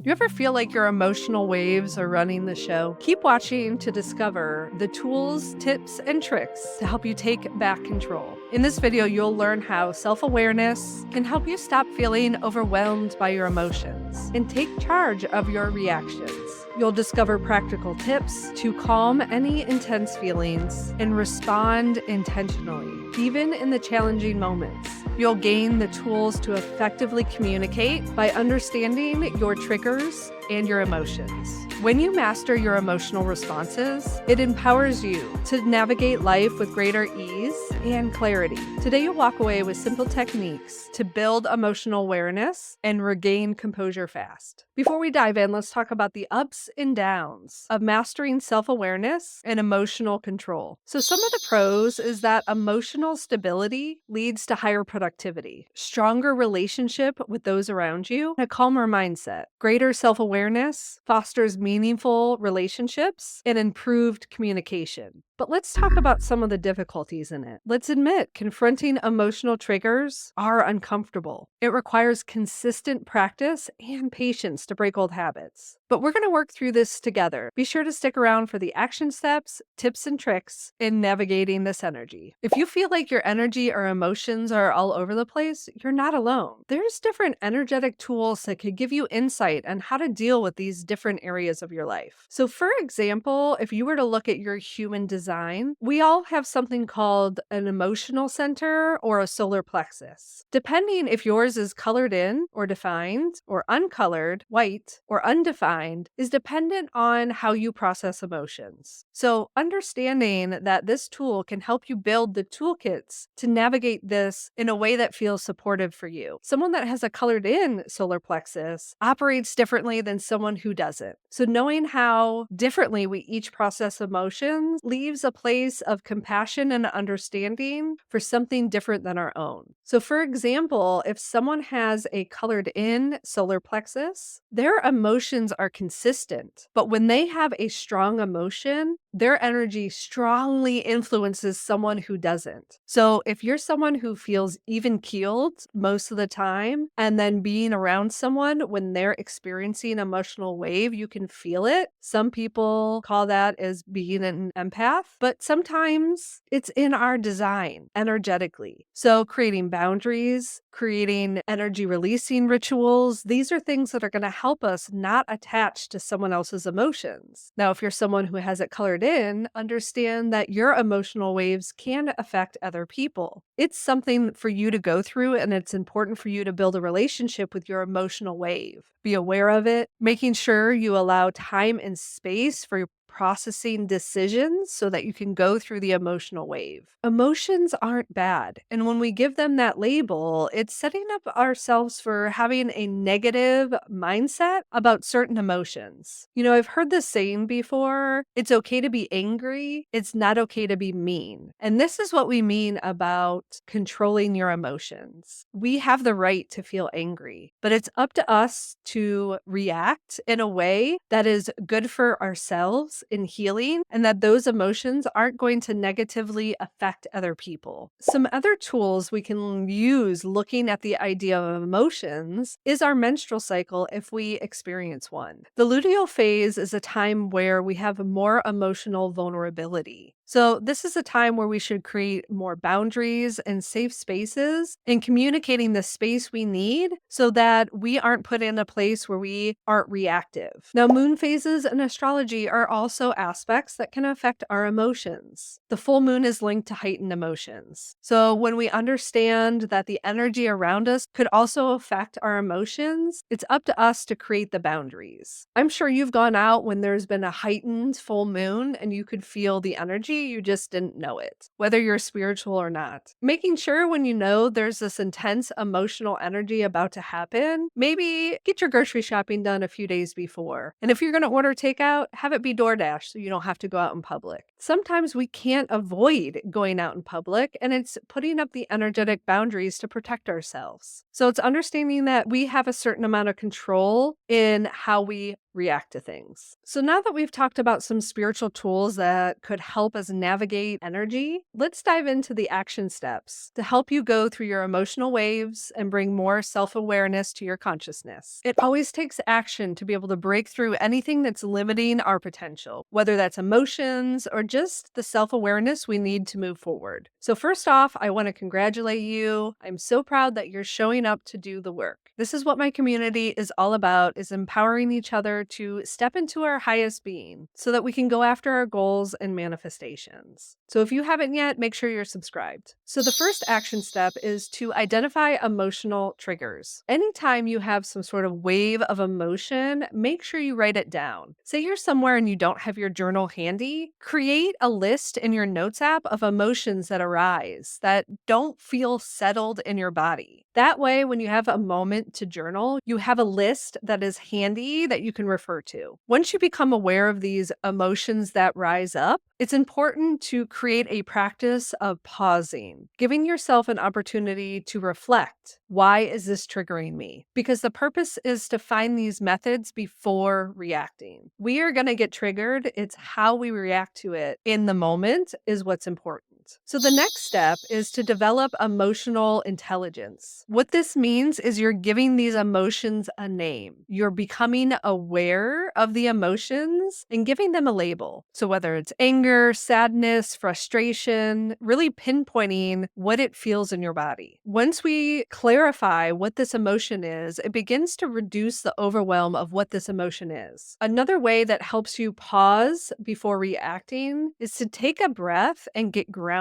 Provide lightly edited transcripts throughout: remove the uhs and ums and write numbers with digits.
Do you ever feel like your emotional waves are running the show? Keep watching to discover the tools, tips, and tricks to help you take back control. In this video, you'll learn how self-awareness can help you stop feeling overwhelmed by your emotions and take charge of your reactions. You'll discover practical tips to calm any intense feelings and respond intentionally, even in the challenging moments. You'll gain the tools to effectively communicate by understanding your triggers and your emotions. When you master your emotional responses, it empowers you to navigate life with greater ease and clarity. Today, you'll walk away with simple techniques to build emotional awareness and regain composure fast. Before we dive in, let's talk about the ups and downs of mastering self-awareness and emotional control. So some of the pros is that emotional stability leads to higher productivity, stronger relationship with those around you, and a calmer mindset. Greater self-awareness fosters meaningful relationships and improved communication. But let's talk about some of the difficulties in it. Let's admit, confronting emotional triggers are uncomfortable. It requires consistent practice and patience to break old habits. But we're going to work through this together. Be sure to stick around for the action steps, tips, and tricks in navigating this energy. If you feel like your energy or emotions are all over the place, you're not alone. There's different energetic tools that could give you insight on how to deal with these different areas of your life. So for example, if you were to look at your human design, we all have something called an emotional center or a solar plexus. Depending if yours is colored in or defined or uncolored, white, or undefined, is dependent on how you process emotions. So understanding that this tool can help you build the toolkits to navigate this in a way that feels supportive for you. Someone that has a colored in solar plexus operates differently than someone who doesn't. So knowing how differently we each process emotions leaves a place of compassion and understanding for something different than our own. So for example, if someone has a colored in solar plexus, their emotions are consistent, but when they have a strong emotion, their energy strongly influences someone who doesn't. So if you're someone who feels even keeled most of the time, and then being around someone when they're experiencing an emotional wave, you can feel it. Some people call that as being an empath, but sometimes it's in our design energetically. So creating boundaries, creating energy releasing rituals, these are things that are going to help us not attach to someone else's emotions. Now, if you're someone who has it colored in, understand that your emotional waves can affect other people. It's something for you to go through, and it's important for you to build a relationship with your emotional wave. Be aware of it, making sure you allow time and space for processing decisions so that you can go through the emotional wave. Emotions aren't bad. And when we give them that label, it's setting up ourselves for having a negative mindset about certain emotions. You know, I've heard this saying before, it's okay to be angry. It's not okay to be mean. And this is what we mean about controlling your emotions. We have the right to feel angry, but it's up to us to react in a way that is good for ourselves in healing, and that those emotions aren't going to negatively affect other people. Some other tools we can use looking at the idea of emotions is our menstrual cycle if we experience one. The luteal phase is a time where we have more emotional vulnerability. So this is a time where we should create more boundaries and safe spaces in communicating the space we need so that we aren't put in a place where we aren't reactive. Now, moon phases in astrology are also aspects that can affect our emotions. The full moon is linked to heightened emotions. So when we understand that the energy around us could also affect our emotions, it's up to us to create the boundaries. I'm sure you've gone out when there's been a heightened full moon and you could feel the energy, you just didn't know it, whether you're spiritual or not. Making sure when you know there's this intense emotional energy about to happen, maybe get your grocery shopping done a few days before. And if you're going to order takeout, have it be DoorDash so you don't have to go out in public. Sometimes we can't avoid going out in public, and it's putting up the energetic boundaries to protect ourselves. So it's understanding that we have a certain amount of control in how we react to things. So now that we've talked about some spiritual tools that could help us navigate energy, let's dive into the action steps to help you go through your emotional waves and bring more self-awareness to your consciousness. It always takes action to be able to break through anything that's limiting our potential, whether that's emotions or just the self-awareness we need to move forward. So first off, I want to congratulate you. I'm so proud that you're showing up to do the work. This is what my community is all about, is empowering each other to step into our highest being so that we can go after our goals and manifestations. So if you haven't yet, make sure you're subscribed. So the first action step is to identify emotional triggers. Anytime you have some sort of wave of emotion, make sure you write it down. Say you're somewhere and you don't have your journal handy, create a list in your notes app of emotions that arise that don't feel settled in your body. That way, when you have a moment to journal, you have a list that is handy that you can refer to. Once you become aware of these emotions that rise up, it's important to create a practice of pausing, giving yourself an opportunity to reflect. Why is this triggering me? Because the purpose is to find these methods before reacting. We are going to get triggered. It's how we react to it in the moment is what's important. So the next step is to develop emotional intelligence. What this means is you're giving these emotions a name. You're becoming aware of the emotions and giving them a label. So whether it's anger, sadness, frustration, really pinpointing what it feels in your body. Once we clarify what this emotion is, it begins to reduce the overwhelm of what this emotion is. Another way that helps you pause before reacting is to take a breath and get grounded.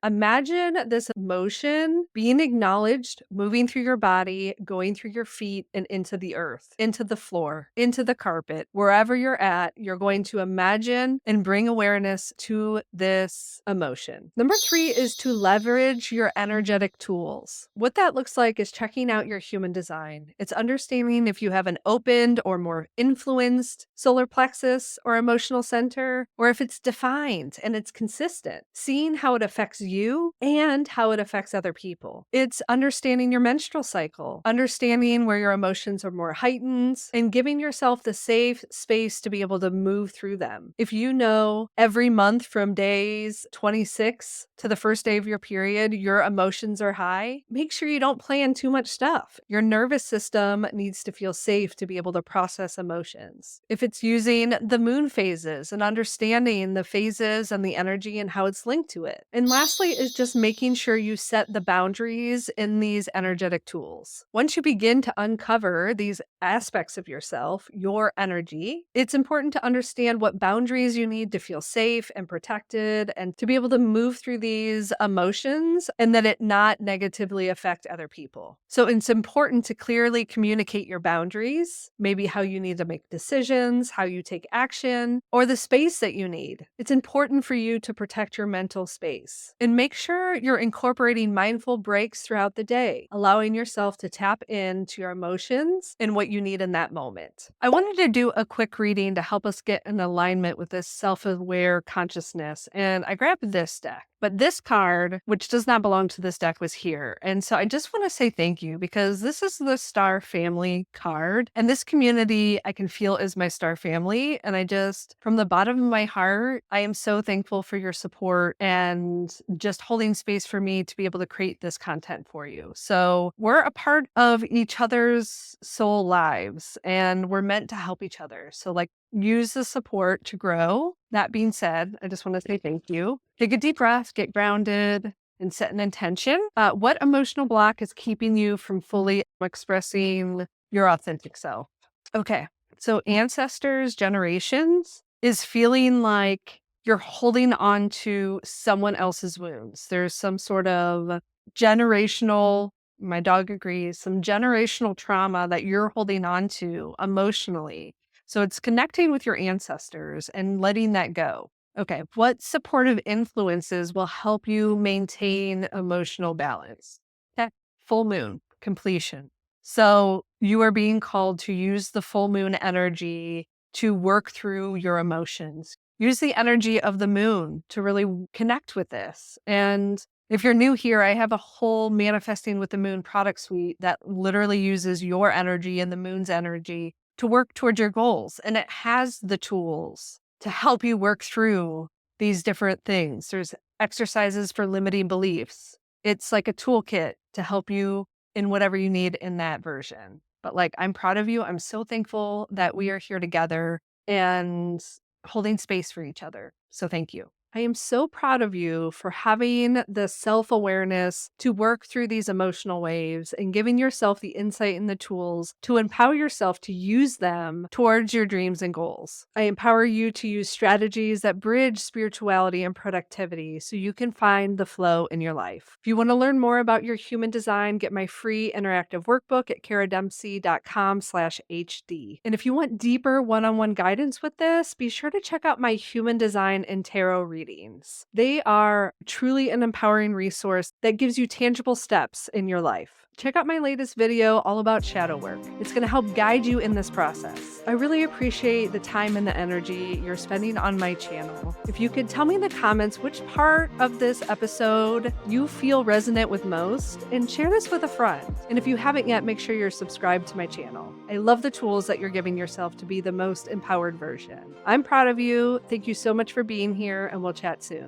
Imagine this emotion being acknowledged, moving through your body, going through your feet and into the earth, into the floor, into the carpet. Wherever you're at, you're going to imagine and bring awareness to this emotion. Number 3 is to leverage your energetic tools. What that looks like is checking out your human design. It's understanding if you have an opened or more influenced solar plexus or emotional center, or if it's defined and it's consistent. Seeing how it affects you and how it affects other people. It's understanding your menstrual cycle, understanding where your emotions are more heightened, and giving yourself the safe space to be able to move through them. If you know every month from days 26 to the first day of your period, your emotions are high, make sure you don't plan too much stuff. Your nervous system needs to feel safe to be able to process emotions. If it's using the moon phases and understanding the phases and the energy and how it's linked to it. And lastly is just making sure you set the boundaries in these energetic tools. Once you begin to uncover these aspects of yourself, your energy, it's important to understand what boundaries you need to feel safe and protected and to be able to move through these emotions and that it not negatively affect other people. So it's important to clearly communicate your boundaries, maybe how you need to make decisions, how you take action, or the space that you need. It's important for you to protect your mental space and make sure you're incorporating mindful breaks throughout the day, allowing yourself to tap into your emotions and what you need in that moment. I wanted to do a quick reading to help us get in alignment with this self-aware consciousness, and I grabbed this deck. But this card, which does not belong to this deck, was here. And so I just want to say thank you because this is the Star Family card. And this community I can feel is my Star Family. And I just, from the bottom of my heart, I am so thankful for your support and just holding space for me to be able to create this content for you. So we're a part of each other's soul lives and we're meant to help each other. So use the support to grow. That being said, I just want to say thank you. Take a deep breath, get grounded, and set an intention. What emotional block is keeping you from fully expressing your authentic self? Okay, so ancestors, generations is feeling like you're holding on to someone else's wounds. There's some sort of generational, my dog agrees, some generational trauma that you're holding on to emotionally. So it's connecting with your ancestors and letting that go. Okay, what supportive influences will help you maintain emotional balance? Okay, full moon, completion. So you are being called to use the full moon energy to work through your emotions. Use the energy of the moon to really connect with this. And if you're new here, I have a whole Manifesting with the Moon product suite that literally uses your energy and the moon's energy to work towards your goals. And it has the tools to help you work through these different things. There's exercises for limiting beliefs. It's like a toolkit to help you in whatever you need in that version. But like, I'm proud of you. I'm so thankful that we are here together and holding space for each other. So thank you. I am so proud of you for having the self-awareness to work through these emotional waves and giving yourself the insight and the tools to empower yourself to use them towards your dreams and goals. I empower you to use strategies that bridge spirituality and productivity so you can find the flow in your life. If you want to learn more about your human design, get my free interactive workbook at karadempsey.com/HD. And if you want deeper one-on-one guidance with this, be sure to check out my human design and tarot readings. They are truly an empowering resource that gives you tangible steps in your life. Check out my latest video all about shadow work. It's going to help guide you in this process. I really appreciate the time and the energy you're spending on my channel. If you could tell me in the comments which part of this episode you feel resonant with most, and share this with a friend. And if you haven't yet, make sure you're subscribed to my channel. I love the tools that you're giving yourself to be the most empowered version. I'm proud of you. Thank you so much for being here, and we'll chat soon.